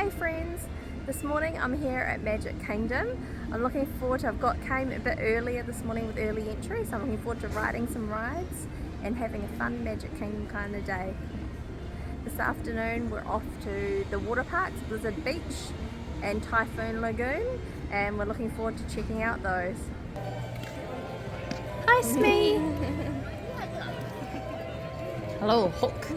Hey friends, this morning I'm here at Magic Kingdom. I'm looking forward to, came a bit earlier this morning with early entry, so I'm looking forward to riding some rides and having a fun Magic Kingdom kind of day. This afternoon we're off to the water parks, Blizzard Beach and Typhoon Lagoon, and we're looking forward to checking out those. Hi Smee! Hello Hook!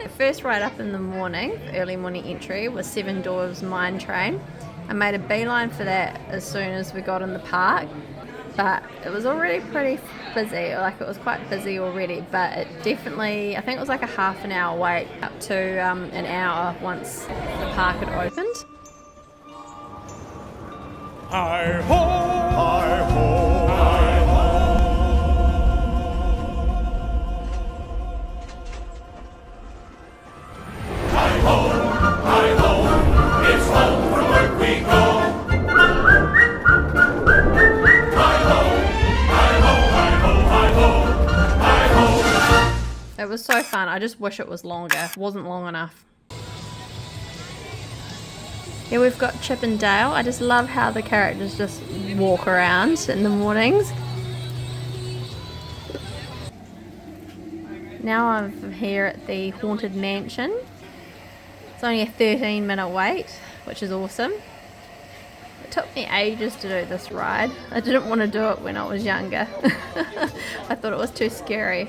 The first ride up in the morning, early morning entry, was Seven Dwarfs Mine Train. I made a beeline for that as soon as we got in the park, but it was already pretty busy, like it was quite busy already, but it definitely, I think it was like a half an hour wait up to an hour once the park had opened. Hi ho! Hi ho! Hi ho! Hi ho! Hi ho! It's home from work we go. Hi ho! Hi ho! Hi ho! Hi ho! Hi ho! It was so fun. I just wish it was longer. It wasn't long enough. Here we've got Chip and Dale. I just love how the characters just walk around in the mornings. Now I'm here at the Haunted Mansion. It's only a 13-minute wait, which is awesome. It took me ages to do this ride. I didn't want to do it when I was younger. I thought it was too scary.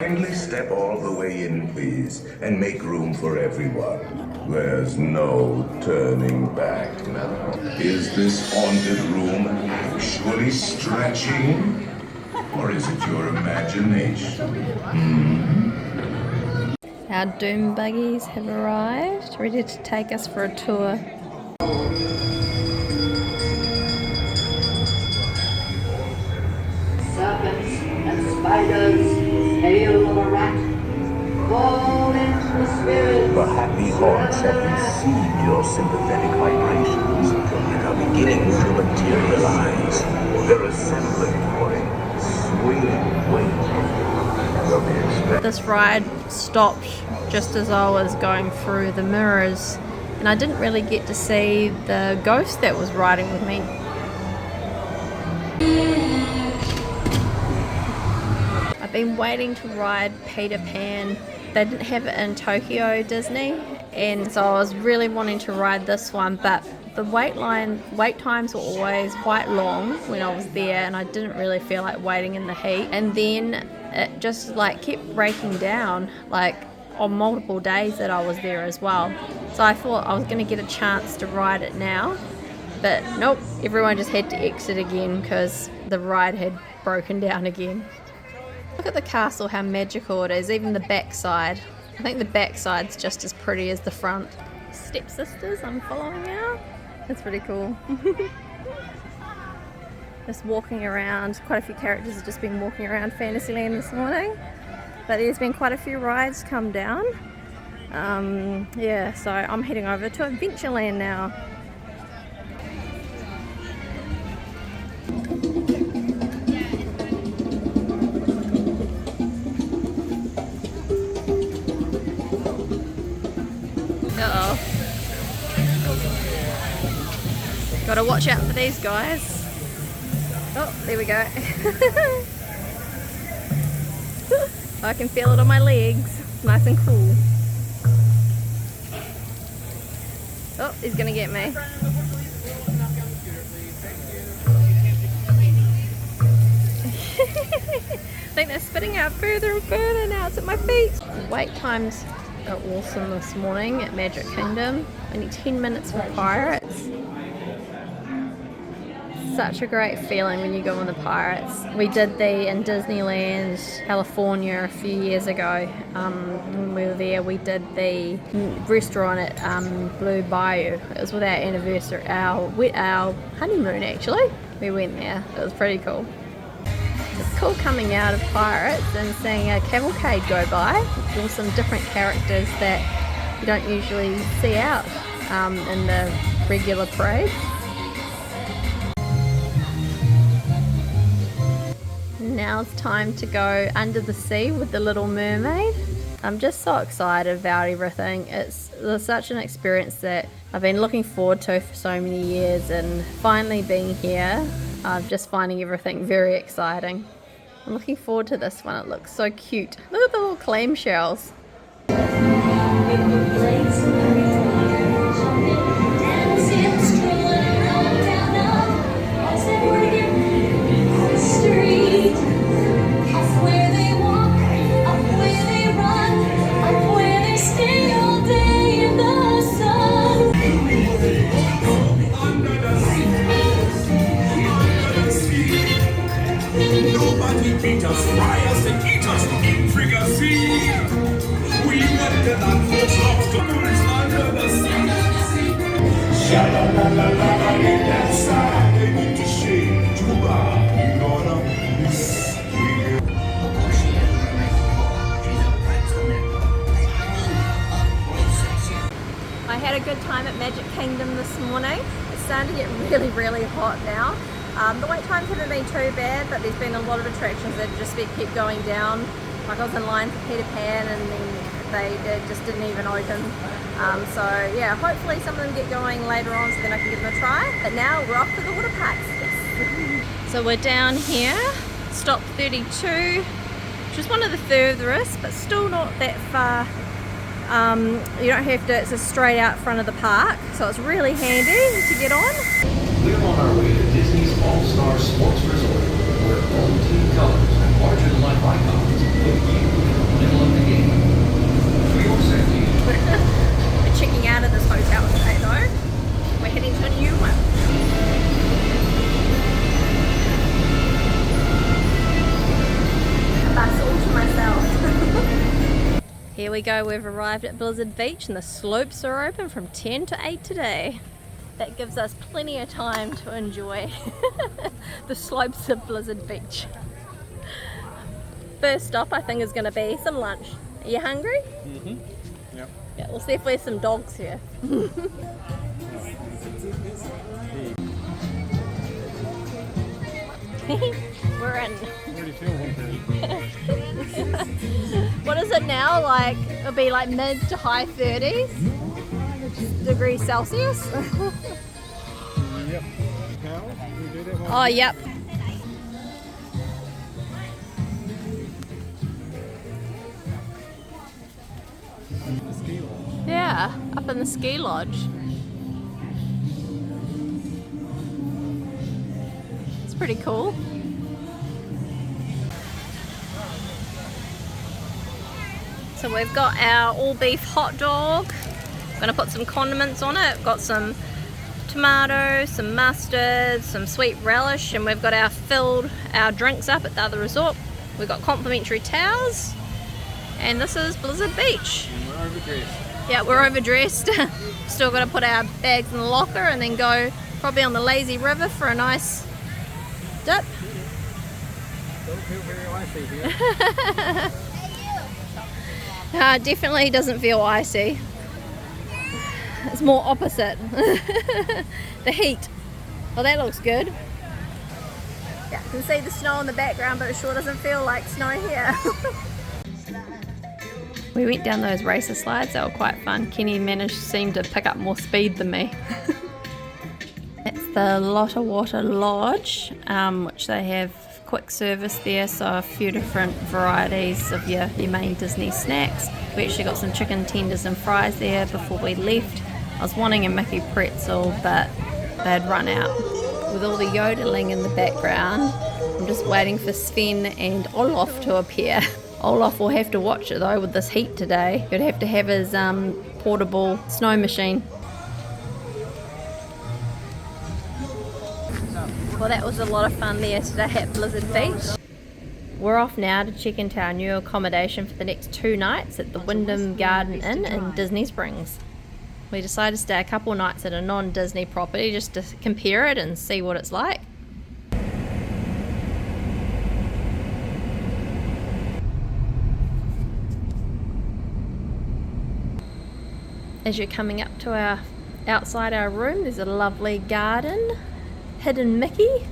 Kindly step all the way in, please, and make room for everyone. There's no turning back now. Is this haunted room actually stretching? Or is it your imagination? Our doom buggies have arrived, ready to take us for a tour. Serpents and spiders, hail of a rat, fall into the spirit. The happy haunts have received your sympathetic vibrations and are beginning to materialize. They're assembling for a swinging wait. They'll be expected. This ride stopped just as I was going through the mirrors, and I didn't really get to see the ghost that was riding with me. I've been waiting to ride Peter Pan. They didn't have it in Tokyo Disney, and so I was really wanting to ride this one, but the wait times were always quite long when I was there, and I didn't really feel like waiting in the heat. And then it just like kept breaking down, like on multiple days that I was there as well. So I thought I was going to get a chance to ride it now, but nope, everyone just had to exit again because the ride had broken down again. Look at the castle, how magical it is, even the backside. I think the backside's just as pretty as the front. Stepsisters I'm following now. That's pretty cool. Just walking around, quite a few characters have just been walking around Fantasyland this morning. But there's been quite a few rides come down. Yeah, so I'm heading over to Adventureland now. Uh-oh. Gotta watch out for these guys. Oh, there we go. I can feel it on my legs. It's nice and cool. Oh, he's gonna get me. I think they're spitting out further and further now. It's at my feet. Wait times are awesome this morning at Magic Kingdom. Only 10 minutes for Pirates. Such a great feeling when you go on the Pirates. We did the in Disneyland, California a few years ago. When we were there, we did the restaurant at Blue Bayou. It was with our anniversary, our honeymoon actually. We went there. It was pretty cool. It's cool coming out of Pirates and seeing a cavalcade go by. There's some different characters that you don't usually see out in the regular parade. Now it's time to go under the sea with the Little Mermaid. I'm just so excited about everything. It's such an experience that I've been looking forward to for so many years, and finally being here, I'm just finding everything very exciting. I'm looking forward to this one. It looks so cute. Look at the little clam shells. Nobody beat us, fry us and eat us, fricassee. We went to that folks love to cruise under the sea. Sha-la-la-la-la, in that side, they need to shake to rock. You gonna miss me. I had a good time at Magic Kingdom this morning. It's starting to get really, really hot now. The wait times haven't been too bad, but there's been a lot of attractions that just keep going down. Like I was in line for Peter Pan, and then they just didn't even open. So yeah, hopefully some of them get going later on, so then I can give them a try. But now we're off to the water parks. Yes. So we're down here, stop 32, which is one of the furthest, but still not that far. You don't have to, it's just straight out front of the park, so it's really handy to get on. We're on our way to Disney's All-Star Sports Resort, where bold team colors and larger-than-life icons put you in the middle of the game. For your safety. We're checking out of this hotel today though. We're heading to a new one. That's all to myself. Here we go, we've arrived at Blizzard Beach and the slopes are open from 10 to 8 today. That gives us plenty of time to enjoy the slopes of Blizzard Beach. First stop I think is going to be some lunch. Are you hungry? Mm-hmm. Yep. Yeah, we'll see if there's some dogs here. We're in. Already feel hungry. What is it now? Like, it'll be like mid to high 30s degrees Celsius. Yep. Now, we did it one. Oh, yep. The ski lodge. Yeah, up in the ski lodge. It's pretty cool. So we've got our all beef hot dog. I'm gonna put some condiments on it. Got some tomatoes, some mustard, some sweet relish, and we've got our drinks up at the other resort. We've got complimentary towels, and this is Blizzard Beach. And we're overdressed. Yeah, we're overdressed. Still got to put our bags in the locker and then go probably on the lazy river for a nice dip. Don't feel very icy here. Definitely doesn't feel icy. It's more opposite. The heat. Well, that looks good. Yeah, you can see the snow in the background, but it sure doesn't feel like snow here. We went down those racer slides. They were quite fun. Kenny seemed to pick up more speed than me. It's the Lotta Water Lodge, which they have quick service there, so a few different varieties of your main Disney snacks. We actually got some chicken tenders and fries there before we left. I was wanting a Mickey pretzel, but they'd run out. With all the yodeling in the background, I'm just waiting for Sven and Olaf to appear. Olaf will have to watch it though with this heat today. He'd have to have his portable snow machine. Well, that was a lot of fun there today at Blizzard Beach. We're off now to check into our new accommodation for the next 2 nights at the Wyndham Garden Inn in Disney Springs. We decided to stay a couple nights at a non-Disney property just to compare it and see what it's like. As you're coming up to outside our room, there's a lovely garden. Hidden Mickey.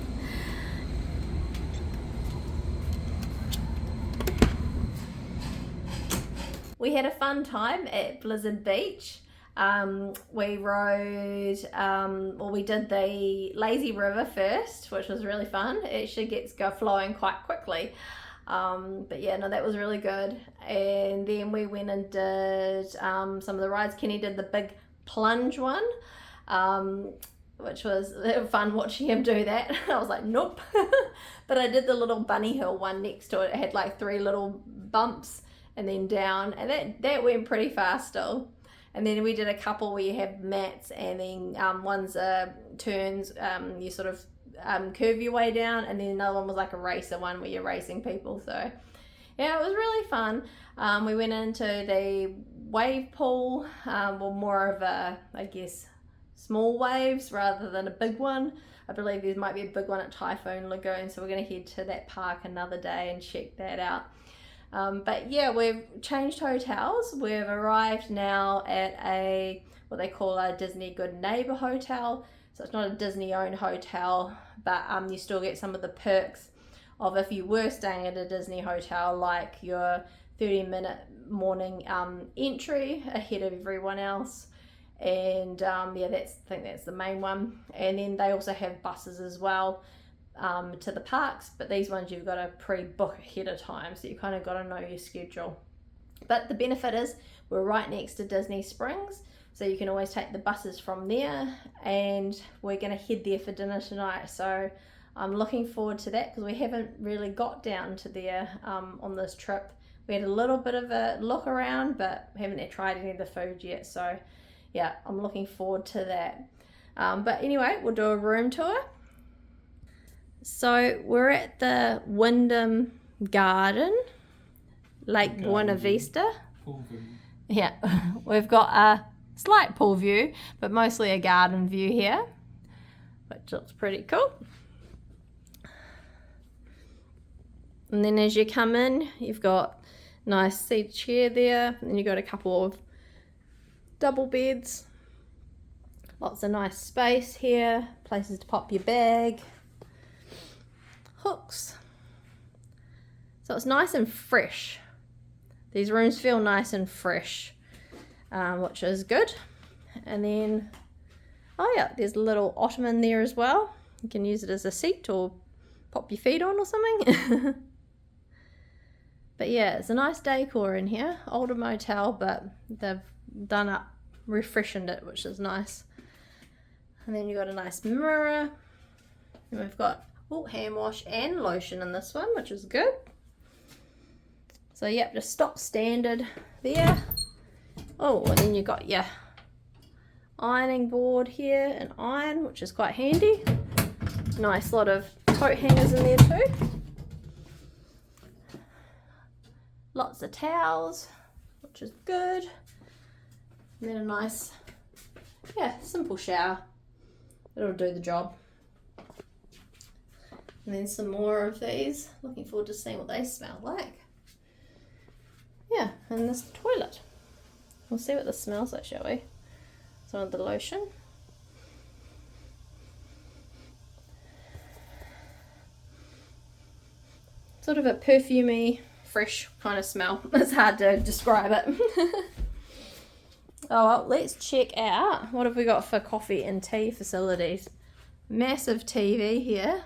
we had a fun time at Blizzard Beach. We rode, well, we did the lazy river first, which was really fun. It actually gets flowing quite quickly. But yeah, no, that was really good. And then we went and did some of the rides. Kenny did the big plunge one, which was fun watching him do that. I was like, nope. But I did the little bunny hill one next to it. It had like 3 little bumps and then down, and that went pretty fast still. And then we did a couple where you have mats, and then one's turns, you sort of curve your way down, and then another one was like a racer one where you're racing people. So yeah, it was really fun. We went into the wave pool, well, more of a, I guess, small waves rather than a big one. I believe there might be a big one at Typhoon Lagoon, so we're going to head to that park another day and check that out. But yeah, we've changed hotels. We've arrived now at what they call a Disney Good Neighbor Hotel. So it's not a Disney owned hotel, but you still get some of the perks of if you were staying at a Disney hotel, like your 30-minute morning entry ahead of everyone else. And yeah, I think that's the main one. And then they also have buses as well to the parks, but these ones you've got to pre-book ahead of time, so you kind of got to know your schedule. But the benefit is we're right next to Disney Springs, so you can always take the buses from there, and we're going to head there for dinner tonight. So I'm looking forward to that, because we haven't really got down to there on this trip. We had a little bit of a look around, but haven't tried any of the food yet. So yeah, I'm looking forward to that. But anyway, we'll do a room tour. So we're at the Wyndham Garden, Lake Buena Vista. Yeah, we've got a slight pool view, but mostly a garden view here, which looks pretty cool. And then as you come in, you've got a nice seat chair there, and you've got a couple of double beds. Lots of nice space here, places to pop your bag. Hooks. So it's nice and fresh. These rooms feel nice and fresh, which is good. And then, oh yeah, there's a little ottoman there as well. You can use it as a seat or pop your feet on or something. But yeah, it's a nice decor in here. Older motel, but they've done up, refreshened it, which is nice. And then you've got a nice mirror. And we've got hand wash and lotion in this one, which is good. So yep, just stock standard there. Oh, and then you've got your ironing board here and iron, which is quite handy. Nice lot of coat hangers in there too. Lots of towels, which is good. And then a nice, yeah, simple shower. It'll do the job. And then some more of these. Looking forward to seeing what they smell like. Yeah, and this toilet. We'll see what this smells like, shall we? Some of the lotion. Sort of a perfumey, fresh kind of smell. It's hard to describe it. Oh, well, let's check out what have we got for coffee and tea facilities. Massive TV here.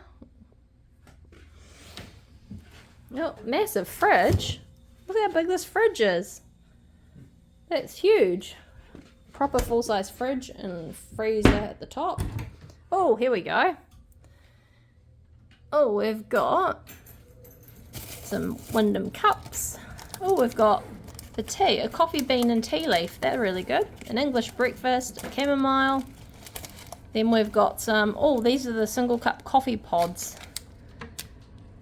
Oh, massive fridge. Look how big this fridge is. That's huge. Proper full-size fridge and freezer at the top. Oh, here we go. Oh, we've got some Wyndham cups. Oh, we've got for tea, a coffee bean and tea leaf. They're really good. An English breakfast, a chamomile. Then we've got some, oh, these are the single cup coffee pods.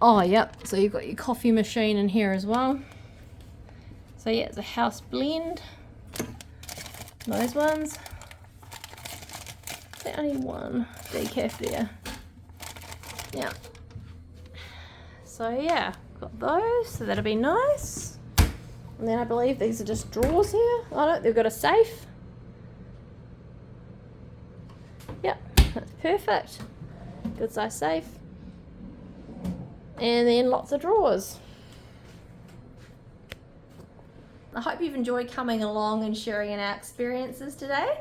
Oh, yep. So you've got your coffee machine in here as well. So yeah, it's a house blend. Those ones. There's only one decaf there. Yeah. So yeah, got those. So that'll be nice. And then I believe these are just drawers here. Oh no, they've got a safe. Yep, that's perfect. Good size safe. And then lots of drawers. I hope you've enjoyed coming along and sharing in our experiences today.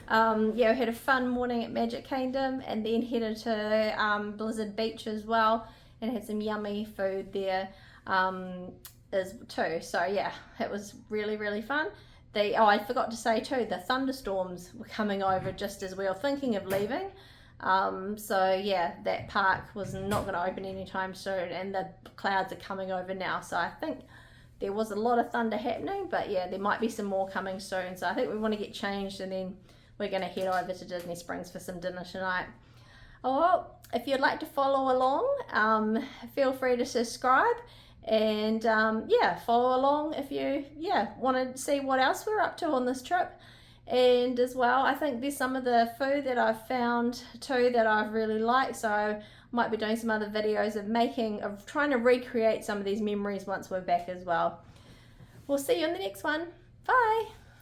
Yeah, we had a fun morning at Magic Kingdom and then headed to Blizzard Beach as well and had some yummy food there as too. So yeah, it was really, really fun. I forgot to say too, the thunderstorms were coming over just as we were thinking of leaving. So yeah, that park was not going to open anytime soon and the clouds are coming over now. So I think there was a lot of thunder happening, but yeah, there might be some more coming soon. So I think we want to get changed and then we're going to head over to Disney Springs for some dinner tonight. Oh, well, if you'd like to follow along, feel free to subscribe and yeah, follow along if you want to see what else we're up to on this trip. And as well, I think there's some of the food that I've found too that I've really liked, so I might be doing some other videos of trying to recreate some of these memories once we're back as well. We'll see you in the next one. Bye.